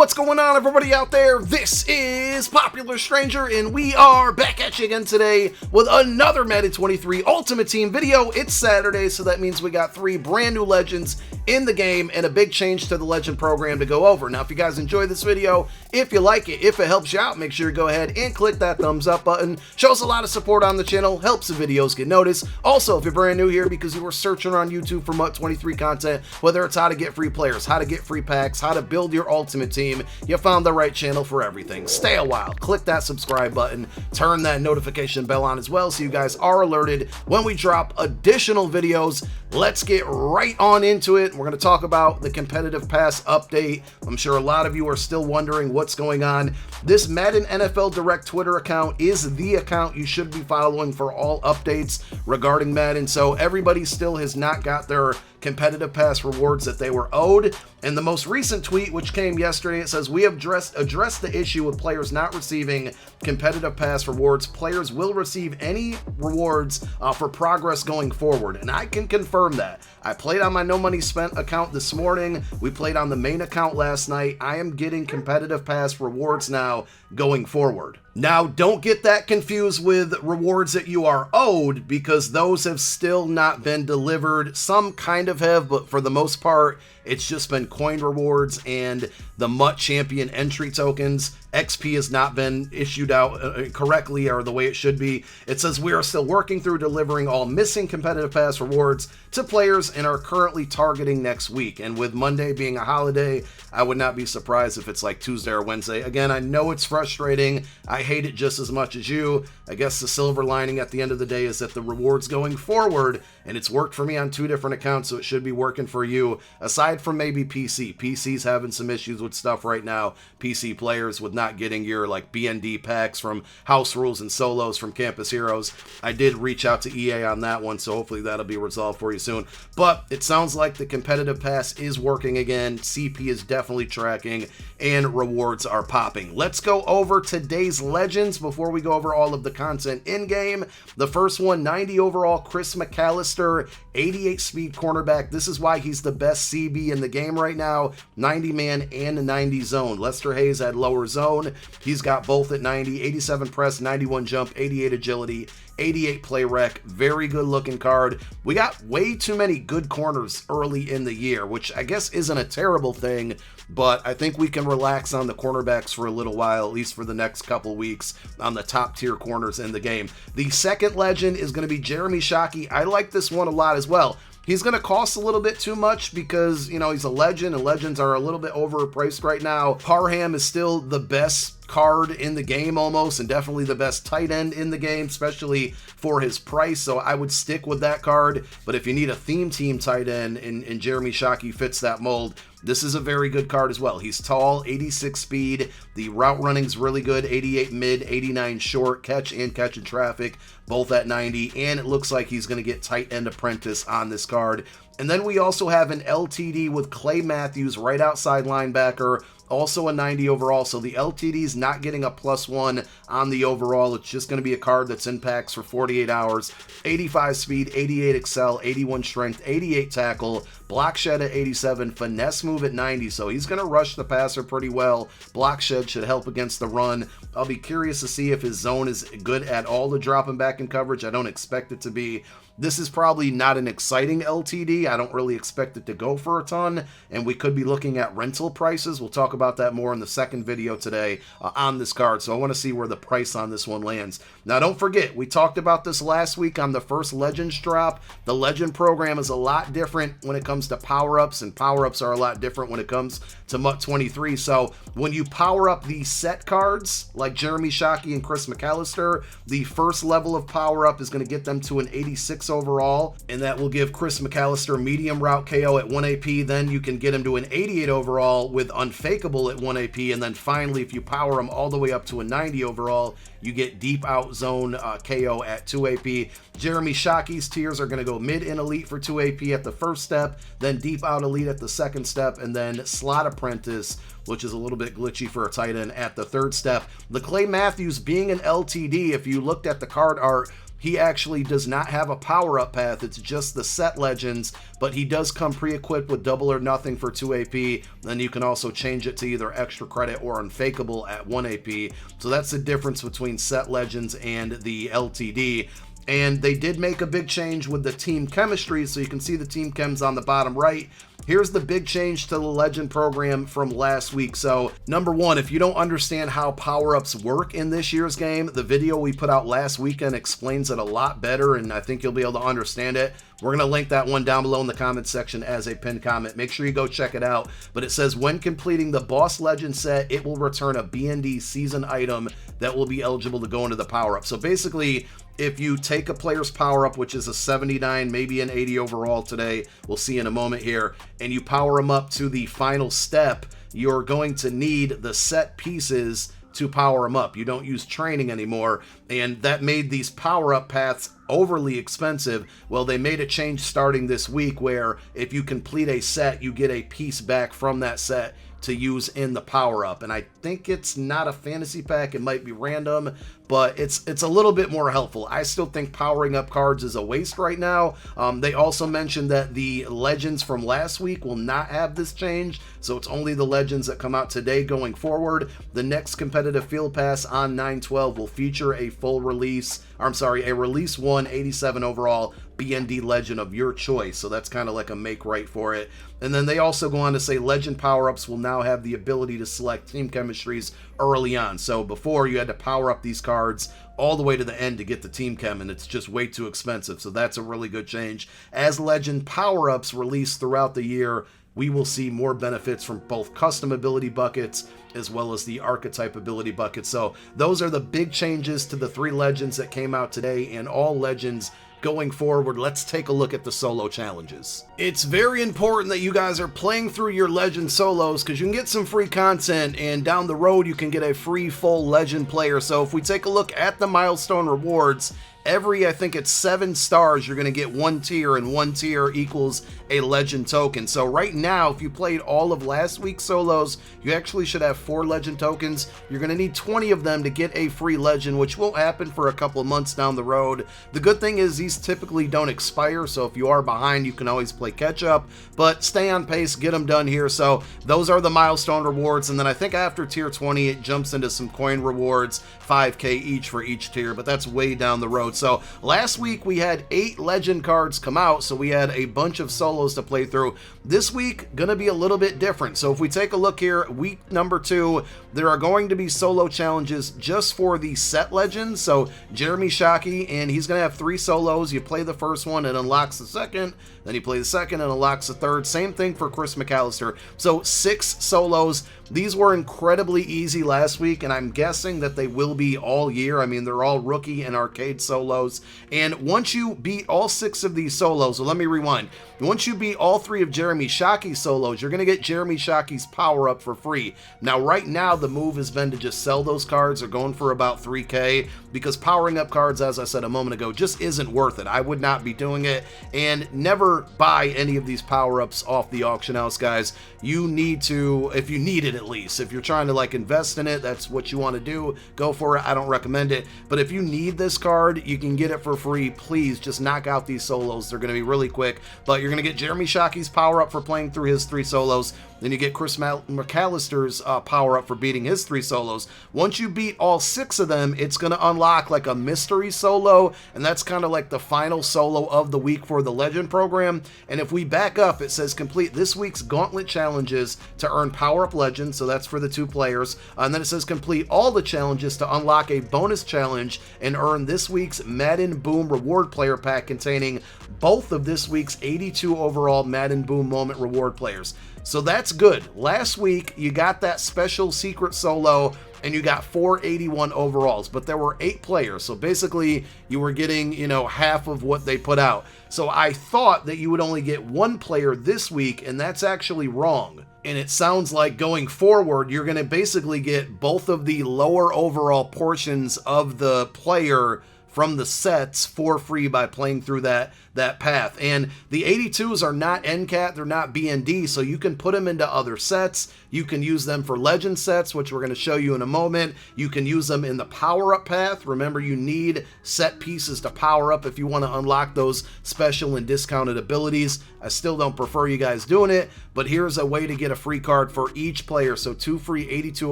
What's going on, everybody out there? This is Popular Stranger, and we are back at you again today with another Madden 23 Ultimate Team video. It's Saturday, so that means we got 3 brand new legends in the game and a big change to the legend program to go over. Now, if you guys enjoy this video, if you like it, if it helps you out, make sure you go ahead and click that thumbs up button. Shows a lot of support on the channel, helps the videos get noticed. Also, if you're brand new here because you were searching on YouTube for MUT 23 content, whether it's how to get free players, how to get free packs, how to build your ultimate team, you found the right channel for everything. Stay a while, click that subscribe button, turn that notification bell on as well so you guys are alerted when we drop additional videos. Let's get right on into it. We're going to talk about the competitive pass update. I'm sure a lot of you are still wondering what's going on. This Madden NFL Direct Twitter account is the account you should be following for all updates regarding Madden. So everybody still has not got their competitive pass rewards that they were owed. And the most recent tweet, which came yesterday, it says, we have addressed the issue with players not receiving competitive pass rewards. Players will receive any rewards for progress going forward. And I can confirm that. I played on my no money spent account this morning. We played on the main account last night. I am getting competitive pass rewards now going forward. Now, don't get that confused with rewards that you are owed, because those have still not been delivered. Some kind of have, but for the most part, it's just been coin rewards and the MUT champion entry tokens. XP has not been issued out correctly or the way it should be. It says we are still working through delivering all missing competitive pass rewards to players and are currently targeting next week. And with Monday being a holiday, I would not be surprised if it's like Tuesday or Wednesday. Again, I know it's frustrating. I hate it just as much as you. I guess the silver lining at the end of the day is that the rewards going forward, and it's worked for me on 2 different accounts, so it should be working for you, aside from maybe PC. PC's having some issues with stuff right now. PC players with not getting your like BND packs from House Rules and Solos from Campus Heroes. I did reach out to EA on that one, so hopefully that'll be resolved for you soon. But it sounds like the competitive pass is working again. CP is definitely tracking and rewards are popping. Let's go over today's legends before we go over all of the content in game. The first one, 90 overall Chris McAllister, 88 speed cornerback. This is why he's the best CB in the game right now. 90 man and 90 zone. Lester Hayes had lower zone. He's got both at 90, 87 press, 91 jump, 88 agility, 88 play rec. Very good looking card. We got way too many good corners early in the year, which I guess isn't a terrible thing, but I think we can relax on the cornerbacks for a little while, at least for the next couple weeks, on the top tier corners in the game. The second legend is going to be Jeremy Shockey. I like this one a lot as well. He's going to cost a little bit too much because, you know, he's a legend and legends are a little bit overpriced right now. Parham is still the best card in the game almost, and definitely the best tight end in the game, especially for his price. So I would stick with that card. But if you need a theme team tight end and Jeremy Shockey fits that mold, this is a very good card as well. He's tall, 86 speed. The route running's really good, 88 mid, 89 short, catch and catch in traffic, both at 90. And it looks like he's going to get tight end apprentice on this card. And then we also have an LTD with Clay Matthews, right outside linebacker, also a 90 overall. So the LTD's not getting a +1 on the overall. It's just going to be a card that's in packs for 48 hours. 85 speed, 88 excel, 81 strength, 88 tackle, block shed at 87, finesse move at 90. So he's going to rush the passer pretty well. Block shed should help against the run. I'll be curious to see if his zone is good at all to drop him back in coverage. I don't expect it to be. This is probably not an exciting LTD. I don't really expect it to go for a ton, and we could be looking at rental prices. We'll talk about that more in the second video today on this card, so I want to see where the price on this one lands. Now, don't forget, we talked about this last week on the first Legends drop. The Legend program is a lot different when it comes to power-ups, and power-ups are a lot different when it comes to MUT 23. So when you power up these set cards, like Jeremy Shockey and Chris McAllister, the first level of power-up is going to get them to an 86 overall, and that will give Chris McAllister medium route KO at 1 AP. Then you can get him to an 88 overall with unfakeable at 1 AP, and then finally, if you power him all the way up to a 90 overall, you get deep out zone KO at 2 AP. Jeremy Shockey's tiers are going to go mid and elite for 2 AP at the first step, then deep out elite at the second step, and then slot apprentice, which is a little bit glitchy for a tight end, at the third step. The Clay Matthews being an LTD, if you looked at the card art, he actually does not have a power-up path. It's just the set legends, but he does come pre-equipped with double or nothing for 2 AP. Then you can also change it to either extra credit or unfakeable at 1 AP. So that's the difference between set legends and the LTD. And they did make a big change with the team chemistry, so you can see the team chems on the bottom right. Here's the big change to the Legend program from last week. So, number one, if you don't understand how power-ups work in this year's game, the video we put out last weekend explains it a lot better, and I think you'll be able to understand it. We're going to link that one down below in the comments section as a pinned comment. Make sure you go check it out. But it says, when completing the Boss Legend set, it will return a BND season item that will be eligible to go into the power-up. So basically, if you take a player's power-up, which is a 79, maybe an 80 overall today, we'll see in a moment here, and you power them up to the final step, you're going to need the set pieces to power them up. You don't use training anymore, and that made these power-up paths overly expensive. Well, they made a change starting this week where if you complete a set, you get a piece back from that set to use in the power-up. And I think it's not a fantasy pack, it might be random, but it's a little bit more helpful. I still think powering up cards is a waste right now. They also mentioned that the legends from last week will not have this change, so it's only the legends that come out today going forward. The next competitive field pass on 9/12 will feature a full release, or I'm sorry, a release 1 87 overall BND legend of your choice. So that's kind of like a make right for it. And then they also go on to say legend power-ups will now have the ability to select team chemistries early on. So before, you had to power up these cards all the way to the end to get the team chem, and it's just way too expensive. So that's a really good change. As legend power-ups release throughout the year, we will see more benefits from both custom ability buckets as well as the archetype ability buckets. So those are the big changes to the 3 legends that came out today, and all legends going forward. Let's take a look at the solo challenges. It's very important that you guys are playing through your legend solos, because you can get some free content, and down the road you can get a free full legend player. So if we take a look at the milestone rewards, every, I think it's 7 stars, you're going to get 1 tier, and 1 tier equals a legend token. So right now, if you played all of last week's solos, you actually should have 4 legend tokens. You're going to need 20 of them to get a free legend, which won't happen for a couple of months down the road. The good thing is these typically don't expire, so if you are behind, you can always play catch up, but stay on pace, get them done here. So those are the milestone rewards, and then I think after tier 20, it jumps into some coin rewards, 5k each for each tier, but that's way down the road. So last week we had 8 legend cards come out, so we had a bunch of solos to play through. This week gonna be a little bit different. So if we take a look here, week number 2, there are going to be solo challenges just for the set legends. So Jeremy Shockey, and he's gonna have 3 solos. You play the first one, it unlocks the second, then you play the second and unlocks the third. Same thing for Chris McAllister. So 6 solos. These were incredibly easy last week, and I'm guessing that they will be all year. I mean, they're all rookie and arcade solos. And once you beat all 6 of these solos, so let me rewind. Once you beat all 3 of Jeremy Shockey's solos, you're going to get Jeremy Shockey's power up for free. Now, right now, the move has been to just sell those cards. They're going for about 3k, because powering up cards, as I said a moment ago, just isn't worth it. I would not be doing it, and never buy any of these power-ups off the auction house, guys. You need to, if you need it at least. If you're trying to like invest in it, that's what you want to do, go for it. I don't recommend it, but if you need this card, you can get it for free. Please just knock out these solos. They're going to be really quick, but you're going to get Jeremy Shockey's power up for playing through his 3 solos. Then you get Chris McAllister's power up for beating his 3 solos. Once you beat all 6 of them, it's going to unlock like a mystery solo, and that's kind of like the final solo of the week for the Legend program. And if we back up, it says complete this week's Gauntlet challenges to earn power up Legends, so that's for the 2 players. And then it says complete all the challenges to unlock a bonus challenge and earn this week's Madden Boom reward player pack containing both of this week's 82 overall Madden Boom moment reward players. So that's good. Last week, you got that special secret solo, and you got 481 overalls, but there were 8 players. So basically, you were getting, half of what they put out. So I thought that you would only get 1 player this week, and that's actually wrong. And it sounds like going forward, you're going to basically get both of the lower overall portions of the player from the sets for free by playing through that that path. And the 82s are not NCAT, they're not BND, so you can put them into other sets. You can use them for legend sets, which we're going to show you in a moment. You can use them in the power-up path. Remember, you need set pieces to power up if you want to unlock those special and discounted abilities. I still don't prefer you guys doing it, but here's a way to get a free card for each player. So 2 free 82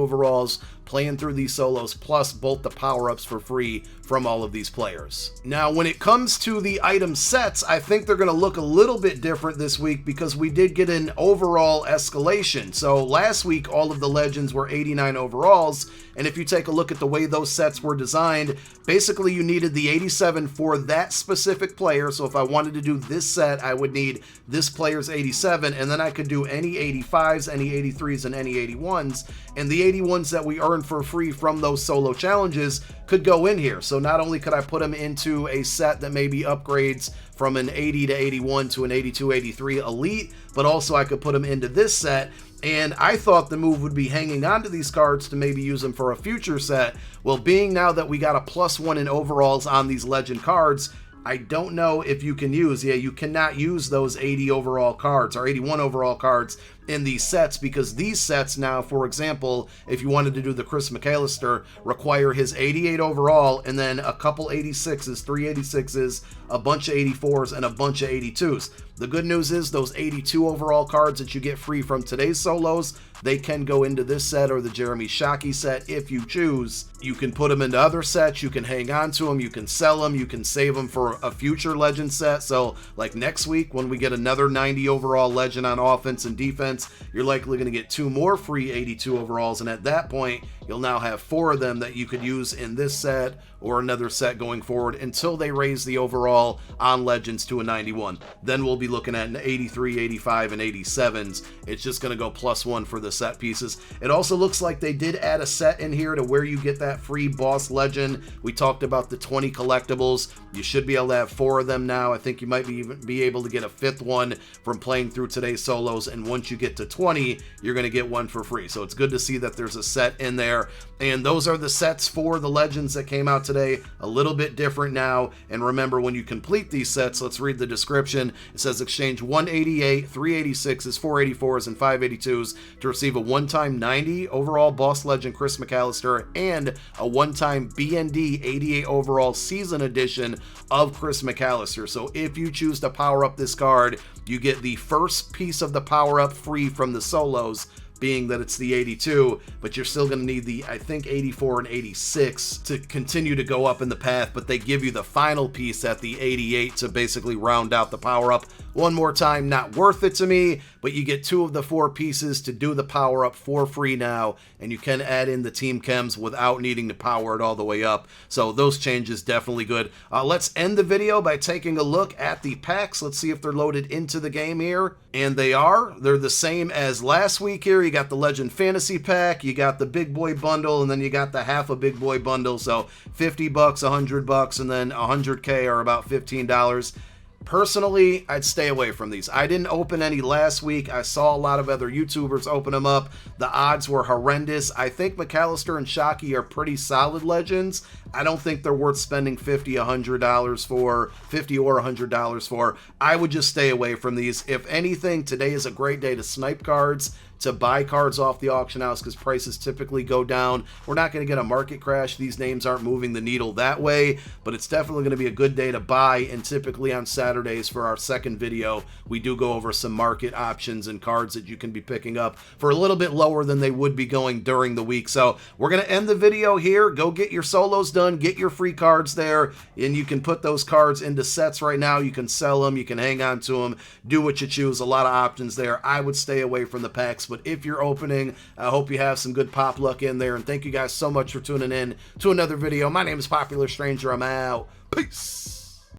overalls playing through these solos, plus both the power-ups for free from all of these players. Now, when it comes to the item sets, I think they're going to look a little bit different this week because we did get an overall escalation. So last week, all of the legends were 89 overalls, and if you take a look at the way those sets were designed, basically you needed the 87 for that specific player. So if I wanted to do this set, I would need this player's 87, and then I could do any 85s, any 83s, and any 81s, and the 81s that we earned for free from those solo challenges could go in here. So not only could I put them into a set that maybe upgrades from an 80 to 81 to an 82, 83 elite, but also I could put them into this set. And I thought the move would be hanging on to these cards to maybe use them for a future set. Well, being now that we got a +1 in overalls on these legend cards, I don't know if you can use, you cannot use those 80 overall cards or 81 overall cards in these sets, because these sets now, for example, if you wanted to do the Chris McAllister, require his 88 overall and then a couple 86s, 3 86s, a bunch of 84s, and a bunch of 82s. The good news is those 82 overall cards that you get free from today's solos, they can go into this set or the Jeremy Shockey set if you choose. You can put them into other sets, you can hang on to them, you can sell them, you can save them for a future legend set. So like next week when we get another 90 overall legend on offense and defense, you're likely going to get 2 more free 82 overalls, and at that point you'll now have 4 of them that you could use in this set or another set going forward until they raise the overall on legends to a 91. Then we'll be looking at an 83, 85, and 87s. It's just going to go +1 for the set pieces. It also looks like they did add a set in here to where you get that free boss legend. We talked about the 20 collectibles. You should be able to have 4 of them now. I think you might even be able to get a 5th one from playing through today's solos, and once you get to 20, you're going to get 1 for free. So it's good to see that there's a set in there. And those are the sets for the legends that came out today. A little bit different now. And remember, when you complete these sets, let's read the description. It says exchange 188, 386s, 484s, and 582s to receive a one-time 90 overall boss legend Chris McAllister and a one-time BND 88 overall season edition of Chris McAllister. So if you choose to power up this card, you get the first piece of the power up free from the solos, being that it's the 82, but you're still going to need the, I think, 84 and 86 to continue to go up in the path, but they give you the final piece at the 88 to basically round out the power up. One more time, not worth it to me, but you get 2 of the 4 pieces to do the power up for free now, and you can add in the team chems without needing to power it all the way up. So those changes definitely good. Let's end the video by taking a look at the packs. Let's see if they're loaded into the game here, and they are. They're the same as last week here. You got the Legend Fantasy Pack, you got the Big Boy Bundle, and then you got the half a Big Boy Bundle. So $50, $100, and then 100K are about $15. Personally, I'd stay away from these. I didn't open any last week. I saw a lot of other YouTubers open them up. The odds were horrendous. I think McAllister and Shockey are pretty solid legends. I don't think they're worth spending $50 or $100 for. I would just stay away from these. If anything, today is a great day to snipe cards, to buy cards off the auction house, because prices typically go down. We're not going to get a market crash. These names aren't moving the needle that way, but it's definitely going to be a good day to buy. And typically on Saturdays for our second video, we do go over some market options and cards that you can be picking up for a little bit lower than they would be going during the week. So we're going to end the video here. Go get your solos done, get your free cards there, and you can put those cards into sets right now. You can sell them, you can hang on to them, do what you choose. A lot of options there. I would stay away from the packs, but if you're opening, I hope you have some good pop luck in there. And thank you guys so much for tuning in to another video. My name is Popular Stranger. I'm out. Peace.